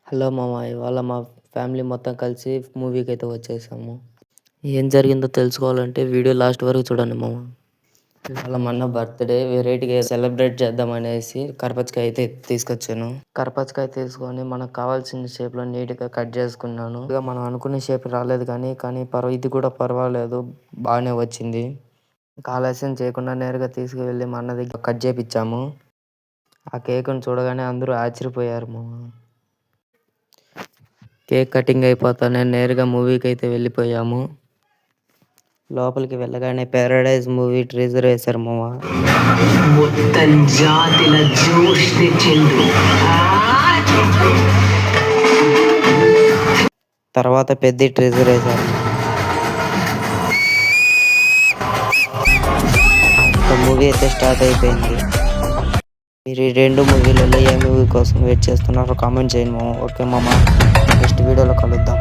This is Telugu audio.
హలో మామ! ఇవాళ మా ఫ్యామిలీ మొత్తం కలిసి మూవీకైతే వచ్చేసాము. ఏం జరిగిందో తెలుసుకోవాలంటే వీడియో లాస్ట్ వరకు చూడండి మామ. ఇవాళ మా అన్న బర్త్‌డే వెరైటీగా సెలబ్రేట్ చేద్దామనేసి కర్బూజకాయ అయితే తీసుకొచ్చాను. కర్బూజకాయ తీసుకొని మనకు కావాల్సిన షేప్‌లో నీట్‌గా కట్ చేసుకున్నాను. ఇక మనం అనుకునే షేప్ రాలేదు కానీ ఇది కూడా పర్వాలేదు, బాగానే వచ్చింది. ఇంకా ఆలస్యం చేయకుండా నేరుగా తీసుకువెళ్ళి మా అన్న దగ్గర కట్ చేపిచ్చాము. ఆ కేకుని చూడగానే అందరూ ఆశ్చర్యపోయారు మామ. కేక్ కటింగ్ అయిపోతానే నేరుగా మూవీకైతే వెళ్ళిపోయాము. లోపలికి వెళ్ళగానే 'పారడైజ్' మూవీ టీజర్ వేశారు మామ. మొత్తం జాతిల జోష్ తెచ్చిండు. తర్వాత పెద్ద టీజర్ వేశారు. మూవీ అయితే స్టార్ట్ అయిపోయింది. మీరు ఈ 2 మూవీలలో ఏ మూవీ కోసం వెయిట్ చేస్తున్నారో కామెంట్ చేయండి మామ. ఓకే మామ, నెక్స్ట్ వీడియోలో కలుద్దాం.